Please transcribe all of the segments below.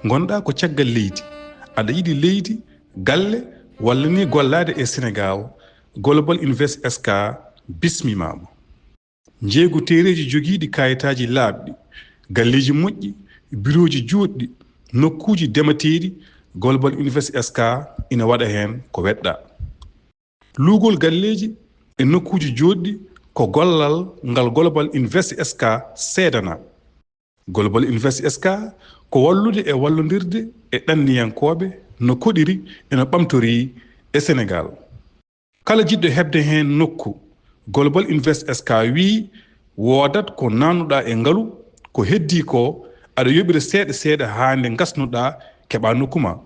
gonɗa ko caggal leydi aɗa yiɗi leydi galle walla ni gollade e Sénégal Global Invest SK bismimama jeegu tereji jogiiɗi kayitaji laaɓɗi galleji moƴƴi biroji juutɗi nokkuji demateeɗi Global Invest SK ina waɗa hen ko weɗɗa luugol galleji e nokkuji joɗɗi ko gollal ngal Global Invest SK seedana Global Invest SK ko wallude e wallodirde e ɗanniyankoɓe no koɗiri eno ɓamtori e Sénégal kala jiɗɗo hebde hen nokku Global Invest SK wi wodat ko nanuɗa e ngalu ko heddi ko aɗa yoɓira seeɗa seeɗa ha nde gasnuɗa keɓa nokkuma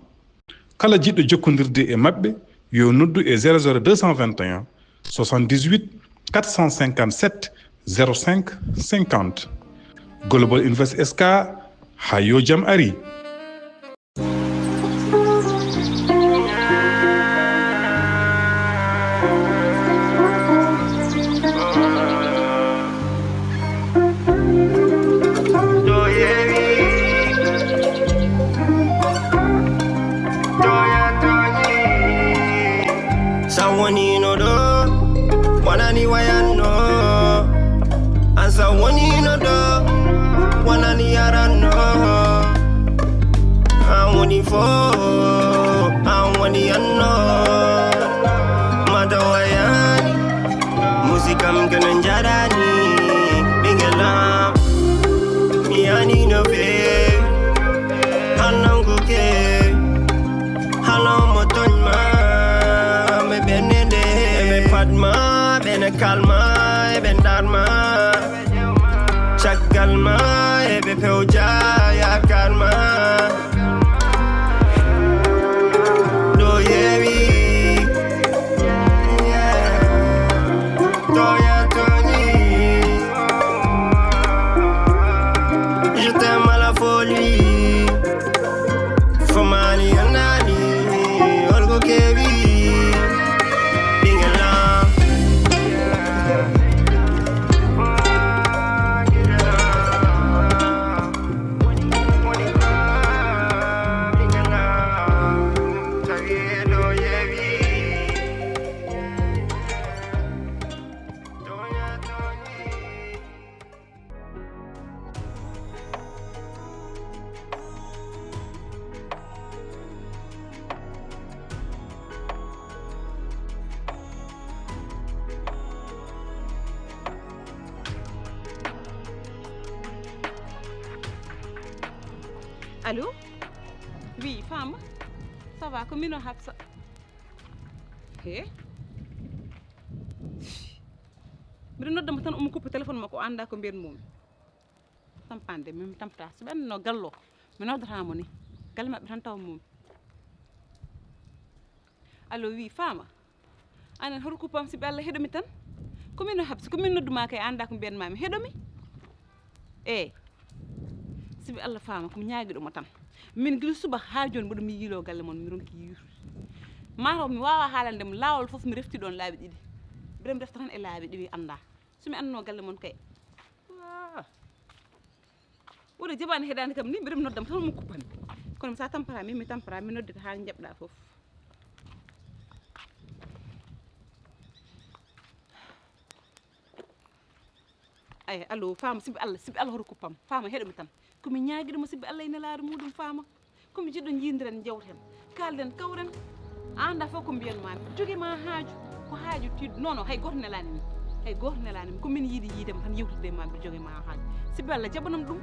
kala jiɗɗo jokkodirde e mabɓe yo noddu e 00221 78 457 05 50 Global Invest SK ha yo jam ari Calma, ben darma, chakalma, ebe peuja ya calma. Do yewi, do ya toni. Je t'aime à la folie, Fomani anani, olgo kebi. Allô? Oui, femme. Ça va, comme nous ça. Hé? Mbiɗa noddama tan omo kuppa téléphone makko anda ko mbiyatmomi tampande min tampata so ɓenno gallo mi noddatamo ni galle mabɓe tan tawa momi allo wi fama anen hoto kuppam siɓe Allah heɗomi tan komin no habsi komin nodduma kay anda ko mbiyatmami heɗomi eyyi sibi Allah fama komi ñaaguiɗomo tan min guila suba ha joni mboɗo mi yiilo galle moon mi ronki yiitu mataw mi wawa haalandemo lawol foof mi refti ɗon laabi ɗiɗi mbiɗami refta tan e laabi ɗiɗi anda somi anno galle moon kay ɓuuri jabani heɗade kam ni mbiɗami noddama tan mo kuppani kono sa tampata min mi tampata mi noddita ha jaɓɗa foof ay allo fama sibi Allah hoto kuppam fama heɗomi tan komi ñaaguiɗomo sibi Allah ene laari muɗum fama komi jiɗɗo jiidiren jewten kalden kawren anda fof ko mbiyanmami joguema haaju ko haaju tiddu non hay goto nelani min hay goto nelani min komin yiiɗi yiidema tan yewtude ma mbiɗa joguema haaju sibi Allah jaɓanam ɗum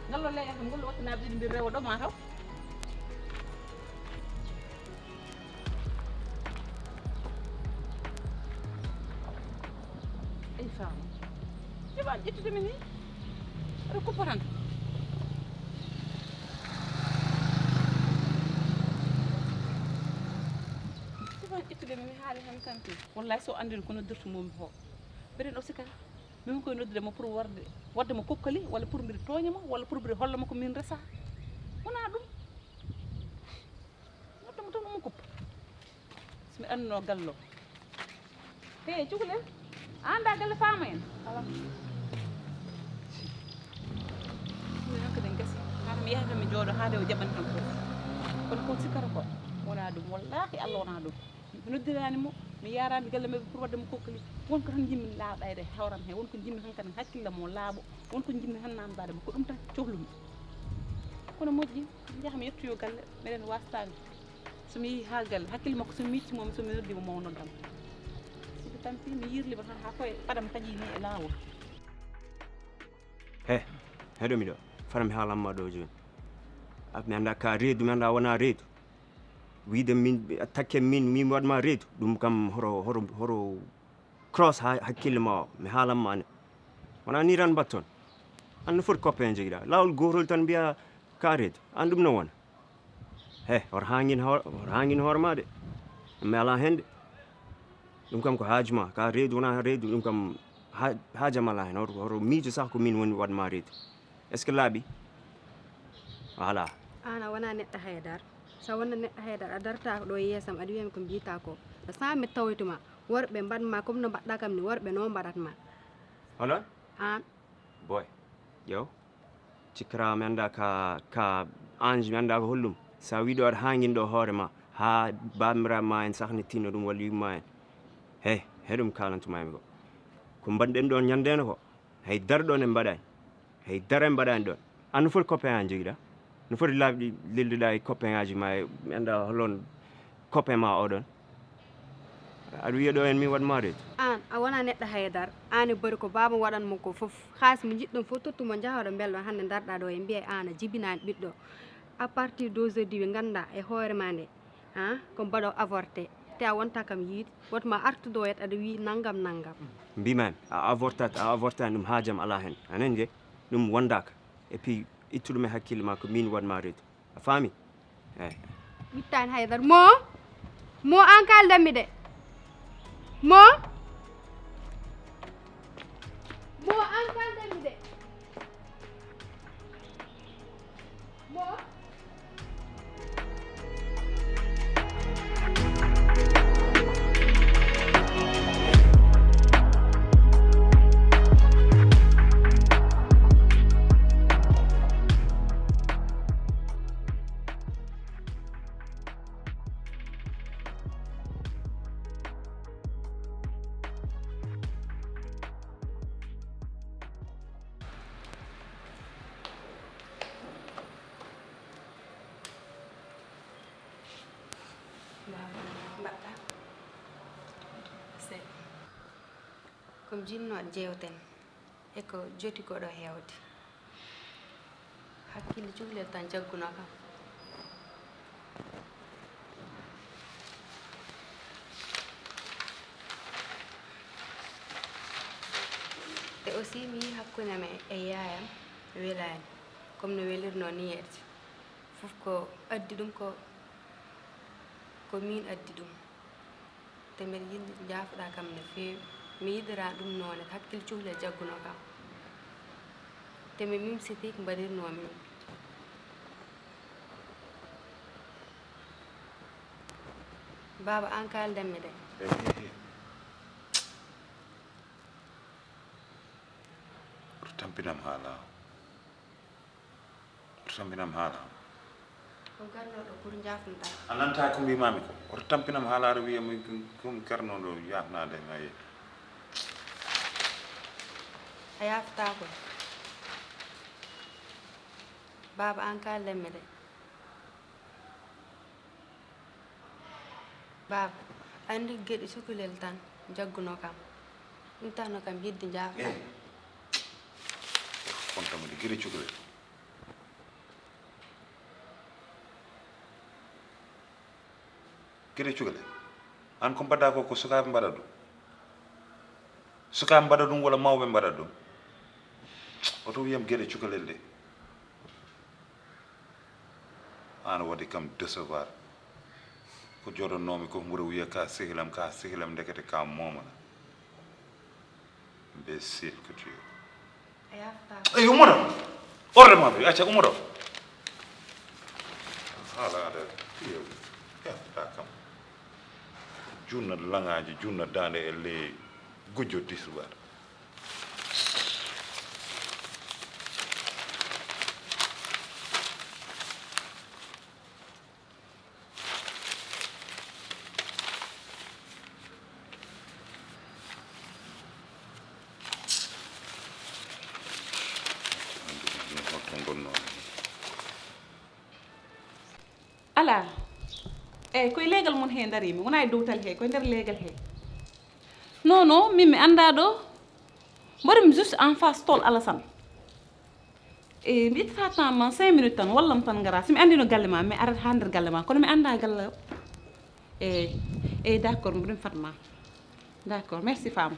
ngallo le xam ngallo watina bi mbir rewo do ma taw ay fam ci ba jitu de mini re ko paran ci ba jitu de mini haali han kanti wallahi so andil ko no dirtu mom ho beren o sika min koy noddude mo pour wadde mo kokkali walla pour mbiri tooñama walla pour mbiri hollama ko min resa wona ɗum noddamo tan omo kuppa somi anduno gallo he cukalel anda galle faama en ala min non kadi gasi hade mi yahata mi jooɗo haade o jaɓani tan fof kono ko sikkata ko wona ɗum wallahi allah wona ɗum mi noddirani mo mi yarani galle mabɓe pour wadde mo kokkali wonko tan jimmi laaɓayde hawram he wonko jimmi tan kadi hakkille mo laaɓo wonko jimmi tan namdade mo ko ɗum tan cohlumi kono moƴƴi jaha mi yettoyo galle meɗen wastade somi yeehi ha galle hakkille makko somi miccimomi somi noddimo mo noddam siko tampi mi yirlima tan ha koye paɗam taƴi ni e laawol he heɗomi ɗo fara mi haalanma ɗo joni mi anda ka reedu mi anda wona reedu wiide min takke min waɗma reedu ɗum kam horo cross hakkille ma o mi haalanma ne wona ni tan mbatton an no foti copain joguiɗa lawol gotol tan mbiya ka reedu an ɗum no wona he hoto hangin hoore ma de mi ala hen de ɗum kam ko haaju ma ka reedu wona reedu ɗum kam haajam ala hen horo miijo sah ko min woni waɗma reedu est ce que laaɓi voilà an a wona neɗɗo haydara so wonna neɗɗo haydara a darata ɗo yeesam aɗa wiyami ko mbiyata ko so sa mi tawoytuma worɓe mbaɗma comme no mbaɗɗa kam ni worɓe no mbaɗatma hono an boy ƴew cikkara mi anda ka ange mi anda ko hollum sa wiɗo aɗa hanguinɗo hoore ma ha bamiraɓe ma en sahne tinno ɗum walla yumma en hey heɗum kalantumami ko mbaɗɗen ɗon ñandeno ko hay dara ɗon en mbaɗani hay dara en mbaɗani ɗon an no foti copain an joguiɗa no foti laaɓi lelduɗa e copain aji ma mi anda holon copain ma oɗon aɗa wiya ɗo en min waɗma reedu an a wona neɗɗo haydara an e bari ko baba waɗanmo ko foof haas mi jiɗɗum fof tottumo jahoɗo belɗo hande darɗa ɗo e mbiya an a jibinani ɓiɗɗo à partir d' aujourd'hui ɓe ganda e hoore ma nde ko mbaɗo avorté te a wonta kam yiide wotma artude yet aɗa wi naggam mbimami a avortani ɗum haajam ala hen anen je ɗum wondaka et puis ittu ɗum e hakkille ma ko min waɗma reedu a faami eyyi ɓittani haydara mo an kaldanmi de mo an kaldanmi de mo mbaɗɗa seeɗa komi jinnoɗo jewten eko joti koɗo hewde hakkille cukalel tan jagguno kam e aussi mi yi hakkude me e yayam welani comme no welirno ni yedde fof ko addi ɗum ko min addi ɗum te mbeɗa yiɗi jaafoɗa kam no feewi mi yiɗira ɗum noone hakkille cukalel jagguno kam te mi mimsiti ko mbaɗirnomi ɗum baba an kaldanmi de oto tampinam haala ko garnoɗo pour jafnuɗa a nanta ko mbimami ko oto tampinam haalaare wiyami kom garnoɗo yafnade ayi a yafta ko baba an kaldanmi de baba andi gueɗe cukalel tan jagguno kam ɗum tanno kam yidde jafɗa fontamede gueɗe cukalel gede cugale an ko mbadda ko sukaaɓe mbaɗa ɗum sukaaɓe mbaɗa ɗum walla mawɓe mbaɗa ɗum oto wiyam gede cukalel de an waɗi kam décevoir ko joɗonnomi ko mbuɗa wiya ka sehilam ndekete ka momana imbécile que tu es ey ummoɗo ordement bi acca ummoɗo haala aɗa yafta kam junna langaji junna dande e ley gujjo disubar ala eyyi koye leegal mon he darimi wona e dowtal he koye nder leegal he non non min mi anda ɗo mbaɗimi juste en face tol Alassane e mi ittata temps ma 5 minutes tan wallam tan gara somi andi no galle ma mi arat ha nder galle ma kono mi anda galle o eyyi d' accord mbiɗum fatma d' accord merci femme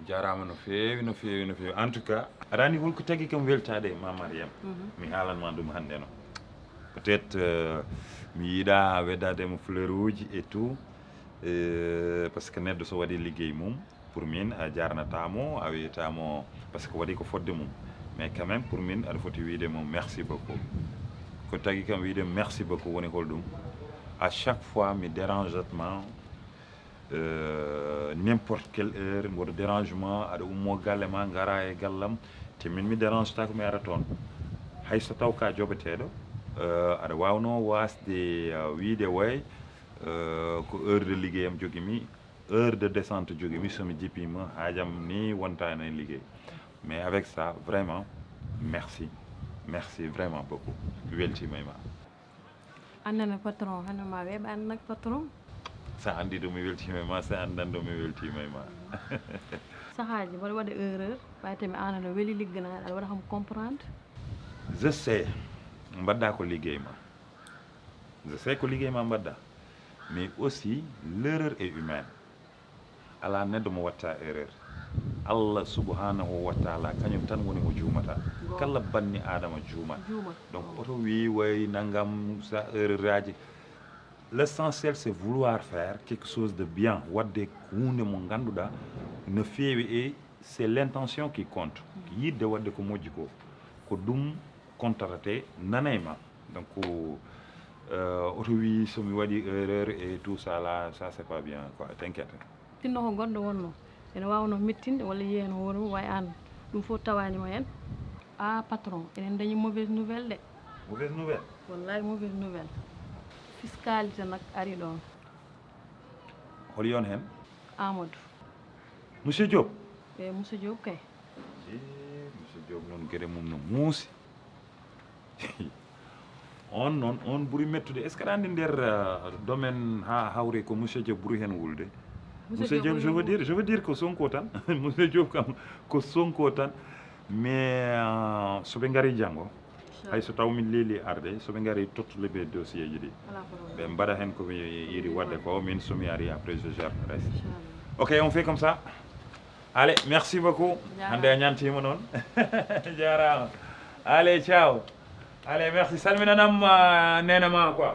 jarama no feewi en tout cas aɗa andi holko tagui kam weltade ma Mariame mi haalanma ɗum hannde no peut être mi yiiɗa weddademo fleur uji et tout par ce que neɗɗo so waɗi ligguey mum pour min a jarnatamo a wiyatamo par ce que waɗi ko fodde mum mais quand même pour min aɗa foti wiidemo merci beaucoup ko tagui kam wiide merci beaucoup woni holɗum à chaque fois mi dérangeatma n'importe quelle heure mboɗo dérangement aɗa ummo galle ma gara e gallam te min mi dérange ta ko mi ara toon hayso taw ka joɓeteɗo aɗa wawno wasde wiide way ko heure de liggueyam joguimi heure de descente joguimi somi jippima haajam ni wontano e ligguey mais avec ça vraiment merci vraiment beaucoup weltima e ma annene patron hande ma weeɓa annak patron sa andi ɗum mi weltima e ma sa andan ɗum mi weltima e ma sahaji mbaɗa waɗa erreur ɓaytemi an aɗa weeli ligganaɗe aɗa waɗa kam comprendre je sais mbaɗɗa ko liggey ma je sais ko liggey ma mbaɗɗa mais aussi l'erreur est humaine ala neɗɗo mo watta erreur Allah subhanahu wa taala kañum tan woni mo juumata kala banni adama juumat donc oto wi way nangam sa erreur aji l'essentiel c'est vouloir faire quelque chose de bien wadde hunde mo ganduɗa no feewi et c'est l'intention qui compte yidde wadde ko moƴƴi ko ɗum comptarate nanayma donc oto wi somi waɗi erreur et tout ça là ça c'est pas bien quoi t'inquiète tinno ko gonɗo wonno ene wawno mettinde walla yeyano hoore mum way an ɗum fof tawanima hen patron enen dañi mauvaise nouvelle de mauvaise nouvelle wallahi mauvaise nouvelle fiscalité nak ari ɗon hol yon hen Amadou monsieur Diop monsieur Diop kay monsieur Diop noon gueɗe mum no muusi on noon on ɓuuri mettude est ce que aɗa andi nder domaine ha hawre ko monsieur Diop ɓuuri hen wulde monsieur Diop je veux dire ko Sonko tan monsieur Diop kam ko Sonko tan mais soɓe ngari janggo hay so taw min leeli arde soɓe ngari tottule ɓe dossier ji ɗi ɓe mbaɗa hen komi yiiɗi wadde ko min somi ari après je gère le reste ok on fait comme ça allez merci beaucoup hande a ñantima noon jarama allez ciao allez merci salminanam nena ma quoi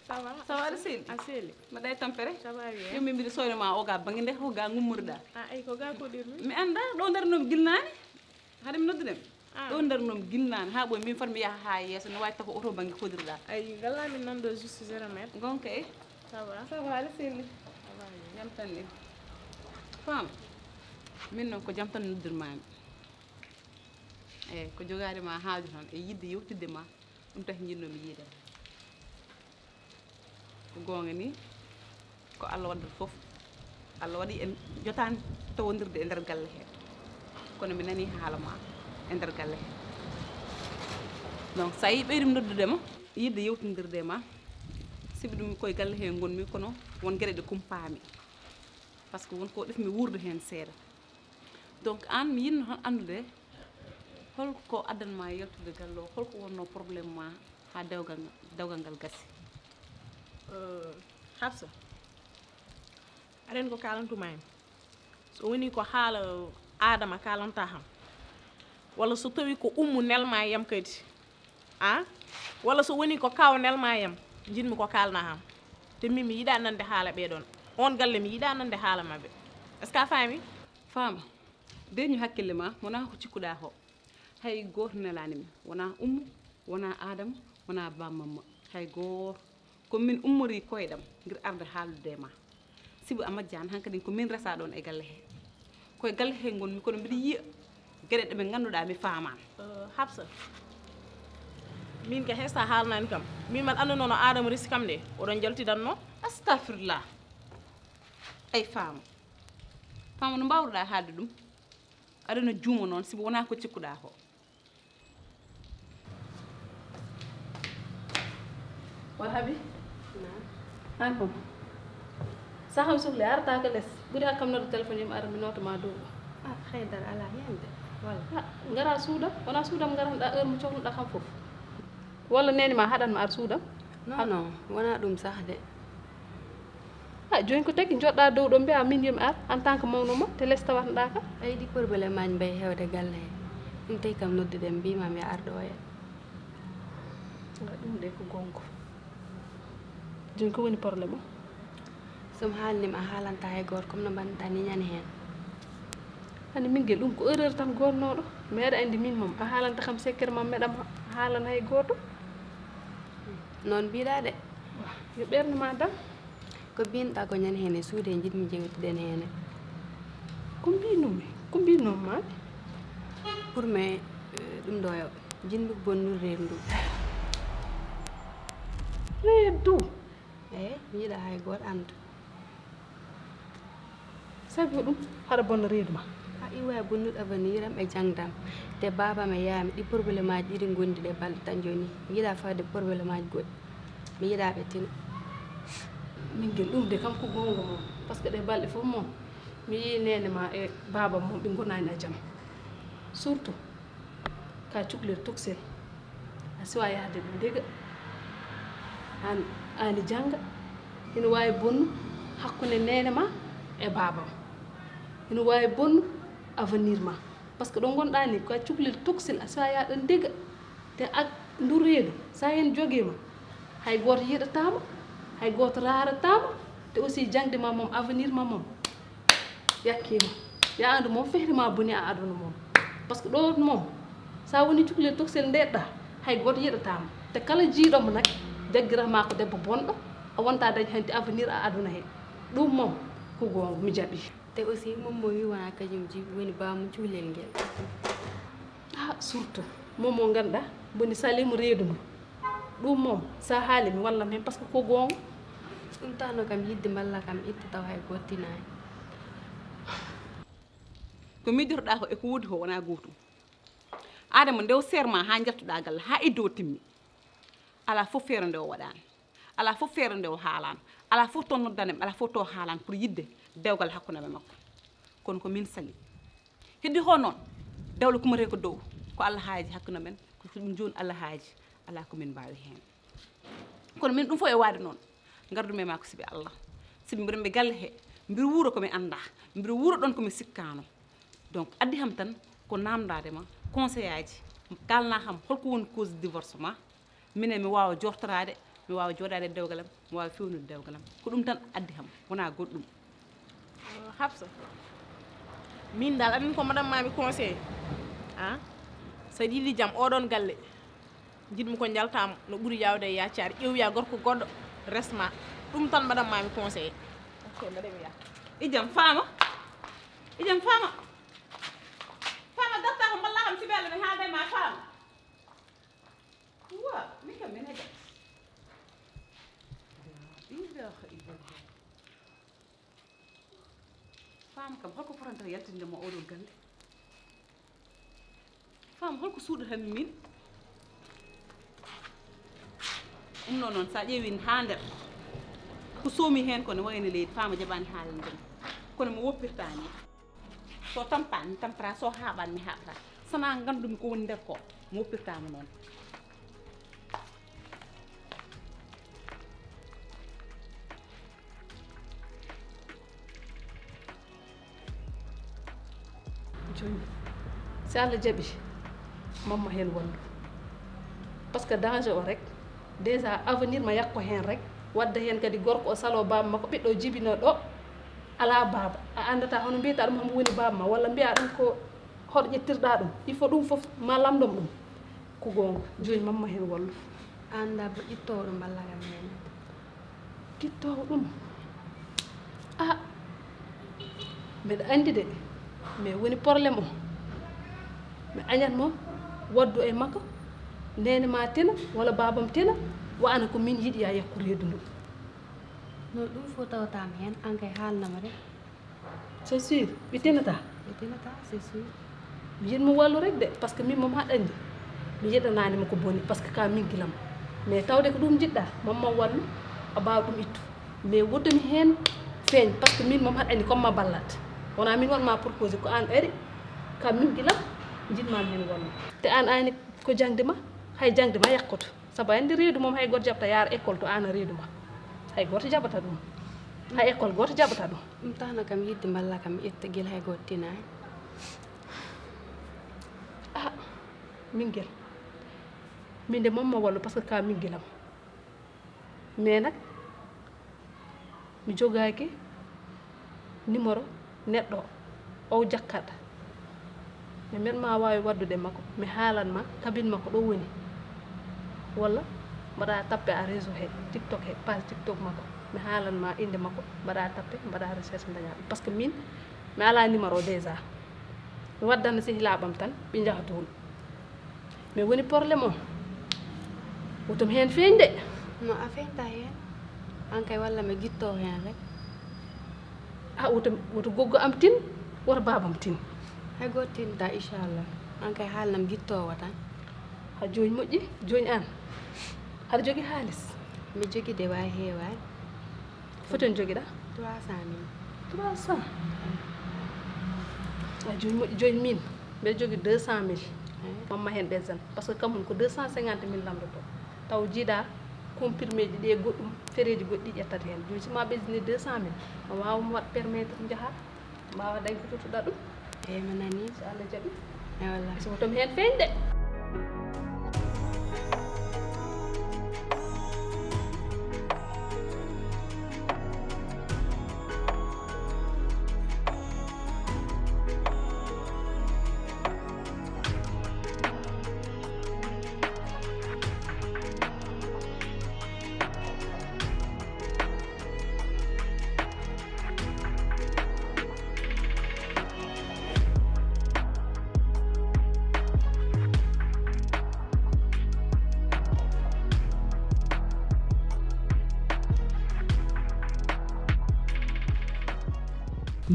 Fama ça va a seli ma day tampere ça va bien yo min mbiɗa soynoma o ga bangue nde ko ga gummorɗa ay ko ga ko dirmi mi anda ɗo darnom gilnani haade mi noddudem ɗo darnom gilnani ha ɓoy min fat mi yaha ha yesso ne wawi taw ko oto bangue kodirɗa ay galla min nando juste 0 mètre gonka e ça ça va ala selli jam tan ni fam min noon ko jam tan noddirmami eyyi ko jogade ma haaju toon e yidde yewtidde ma ɗum taki jinnomi yiidema ko gonga ni ko Allah waddata foof Allah waɗi en jotani tawodirde e nder galle he kono mi nani haala ma e nder galle he donc sa yi ɓeyɗum noddudema yidde yewtodirde ma sibi ɗum koye galle he gonmi kono won gueɗe ɗe kumpami par ce que wonko ɗefmi wurde hen seeɗa donc an mi yinno tan andude holko addanma yaltude galle o holko wonno probléme ma ha dewgal ngal gassi Hafsa aɗen ko kalantuma en so woni ko haala adama kalanta ham walla so tawi ko ummu nelma yam kadi walla so woni ko kaw nelma yam jinmi ko kalna ham te min mi yiɗa nande haala ɓeɗon on galle mi yiɗa nande haala mabɓe est ce que a faami fama deñu hakkille ma wona ko cikkuɗa ko hay goto nelanimi wona ummu wona adama wona bammamma hay goto komin ummori koyɗam guir arde haalude ma sibu amadjane hankkadi ko min resa ɗon e galle he koye galle he gonmi kono mbiɗa yiya gueɗe ɗeɓe ganduɗa mi famani Hafsa min ka hesta haalnani kam min man anduno no adama risi kam de oɗon jaltidanno astafirullah ay fama no mbawruɗa haalde ɗum aɗana juuma noon sibu wona ko cikkuɗa ko wa habi an kom saham sohli arata ko less ɓuuri hakkam nodde téléphone yim ara mi notoma dow haydara ala yande walla gara suudam wona suudam garanɗa heure mo cohluɗa kam foof walla neni ma haɗanma ar suudam non non wona ɗum sah de joni ko tagui joɗɗa dow ɗo mbiya min yomi ar en tant que mawnuma te less tawatnoɗa kam a yiɗi probléme maji mbayi hewde galle he ɗum tawi kam noddude mbimam ya arɗo hen ɗum de ko gonga joni ko woni probléme o somi haalnima a haalanta hay goto comme no mbanɗa ni ñani hen hani min guel ɗum ko erreur tan gonnoɗo meeɗa andi min moom a haalanta kam secret mam meɗam haalana hay goto noon mbiɗa de yo ɓerde ma dam ko mbinoɗa ko ñani hen e suude jiɗmi jewtiden hene ko mbinomma pour me ɗum ɗo yo jinmi bonnude rendu reedu eyi mi yiɗa hay goto anda sabi ɗum haɗa bonna reedu ma a iwa bonnude avenir am e jangdam te babam e yayam ɗi probléme aji ɗiɗi gondi ɗe balɗe tan joni mi yiɗa fawde probléme aji goɗɗi mi yiɗa ɓe tina min guel ɗum de kam ko gonga moom par ce que ɗe balɗe fof moom mi yi nene ma e baba moom ɓe gonani a jaam surtout ka cuklir toxel a siwa yahde ɗum dega ani janga ina wawi bonnu hakkude nene ma e babam ina wawi bonnu avenir ma par ce que ɗo gonɗa ni ka cuklir toxel a siwa yaɗan dega te ak ndu reedu sa hen joguima hay goto yiɗatama hay goto raratama te aussi jangde ma moom avenir ma moom yakkima ya andu moom fehrima boni a aduna moom par ce que ɗo moom sa woni cuklir toxel ndeɗɗa hay goto yiɗatama te kala jiiɗomo nak jagguirama ko debbo bonɗo a wonta dañi hanti avenir a aduna he ɗum moom ko gonga mi jaaɓi te aussi moom mo wi wona kañum jibi woni bamum cuhlel nguel surtout moom mo ganduɗa boni salimo reedu mum ɗum moom sa haali mi wallam hen par ce que ko gonga ɗum tawno kam yidde mballa kam itta taw hay goto tinani ko mijotoɗa ko eko woodi ko wona gotum adama ndew serment ha jaltuɗa galle ha iddo timmi ala fof feere nde o waɗani ala fof feere nde o haalani ala fof to noddanem ala fof to haalani pour yidde dewgal hakkude makko kono ko min sali heddi ho noon dewle kumare ko dow ko Allah haaji hakkuno men ko ɗum joni Allah haaji ala ko min mbawi hen kono min ɗum fof e waade noon gardume ma ko sibi Allah sibi mbiɗa ɓe galle he mbiɗa wuuro komi anda mbiɗa wuuro ɗon komi sikkano donc addi ham tan ko namdade ma conseil aji kalna ham holko woni cause divorce ma minen mi wawa jortorade mi wawa joɗade dewgalam mi wawa fewnude dewgalam ko ɗum tan addi ham wona goɗɗum Hafsa min dal aɗani ko madame mami conseil saɗa yiɗi jaam oɗon galle jiɗmi ko jaltama no ɓuuri yawde e yaccare ƴewya gorko goɗɗo resma ɗum tan madame mami conseillé ok mbaɗami ya ijam fama darta ko mballa kam sibelle mi haalde ma fama wa min kam min heƴat fama kam holko fotanta yaltindema oɗon galle fama holko suuɗatami min ɗum noon sa ƴeewi ha nder ko soomi hen ko ne wayno leydi fama jaɓani haalande kono mi woppirtani so tampani mi tampata so haaɓani mi haɓata sana gandumi ko woni nder ko mi woppirtama noon joni si Allah jaaɓi mamma hen wondu par ce que danger o rek déjà avenir ma yakko hen rek wadda hen kadi gorko o salo baba makko ɓiɗɗo jibino ɗo ala baba a andata hono mbiyata ɗum hambo woni baba ma walla mbiya ɗum ko hoɗo ƴettirɗa ɗum il faut ɗum foof ma lamdom ɗum ko gonga joni mamma hen wallu anda bo ƴittowo ɗum ballagam hen ƴittowo ɗum mbeɗa andi de mais woni probléme o mi añatmo waddu e makko nene ma tina walla babam tina wana ko min yiiɗi ya yakko reedu ndu no ɗum fof tawatama hen an kay haalnama rek c'est sûr ɓe tinata c'est sûr mi yiɗmo wallu rek de par ce que min moom haɗa andi mi yiɗananima ko boni par ce que ka min guilam mais tawde ko ɗum jiɗɗa mamma wallu a mbawa ɗum ittu mais woddumi hen feeñ par ce que min moom haɗa andi comme ma ballat wona min wonma proposé ko an ari ka min guilam jiɗmami hen wallu te an ani ko jangde ma hay jangde ma yakkoto saabu andi reedu moom hay goto jaɓata yaara école to an a reedu ma hay goto jaɓata ɗum hay école goto jaɓata ɗum ɗum tahno kam yidde mballa kam ƴetta guila hay goto tinani min guel min de mamma wallu par ce que ka min guilam mais nak mi jogaki numéro neɗɗo o jakkaɗa mi meɗma wawi waddude makko mi haalanma kabine makko ɗo woni walla mbaɗa tappe a réseau he tiktok he page tiktok makko mi haalanma inde makko mbaɗa tappe mbaɗa recherche daña ɗum par ce que min mi ala numéro déjà mi waddano sehilaɓam tan ɓe jaha toon mais woni probléme o wotom hen feeñde no a feñta hen an kay walla mi guitto hen rek woto goggo am tin woto babam tin hay goto tinta inchallah an kay haalnam guittowo tan ha joni moƴƴi joni an aɗa jogui haalis mi jogui de wawi heewani foti on joguiɗa 300 000 joni moƴƴi joni min mbiɗa jogui 200 000 mamma hen ɓesdan par ce que kamum ko 250 000 lamdoto taw jiiɗa comprimé ji ɗe goɗɗum féréji goɗɗi ƴettata hen joni sima ɓesdini 200 000 o wawma wat permettre jaaha mbawa dañ ko totuɗa ɗum eyyi mi nani so Allah jaaɓi e wallahi so wotom hen feeñde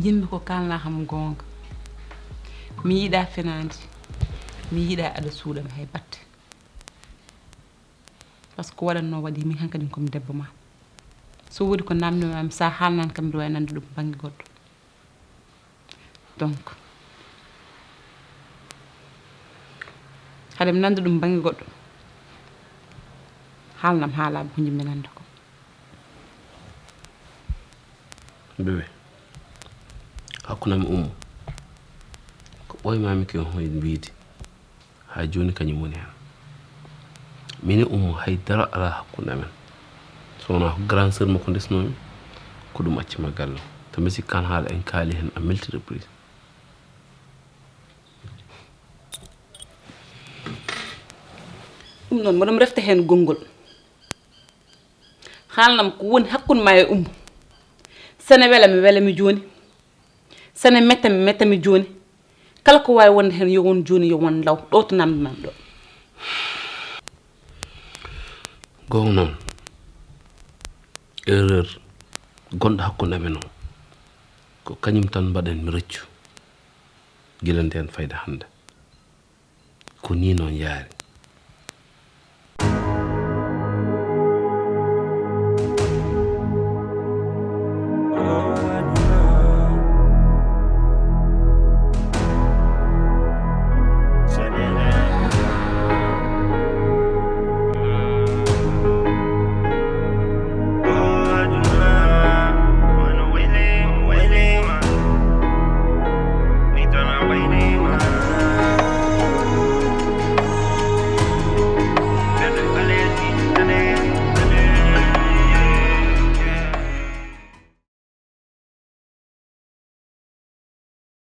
jinmi ko kalna ham gonga mi yiɗa fenade mi yiɗa aɗa suuɗam hay batte par ce que waɗanno waɗi min hankadi komi debbo ma so wodi ko namdimami sa haalnan kam mbiɗa wawi nande ɗum banggue goɗɗo donc haɗem nande ɗum bangi goɗɗo haalnam haalaɓe ko jimmi nande ko bébé hakkunami ko ɓoymami ke hoye mbiidi ha joni kañum woni hen mini haydara ala hakkunde amen so wona ko grand sœur makko desnomi ko ɗum accima galle to mi sikkan haala en kaali hen à multi reprise ɗum noon moɗom refta hen gongol haalnam ko woni hakkude ma e sene wela mi welami joni sene metta mi mettami joni kala ko wawi wonde hen yo won joni yo won law ɗo to namdi mam ɗo gonga noon erreur gonɗo hakkude amen o ko kañum tan mbaɗen mi reccu guilante hen fayda hande ko ni noon yaari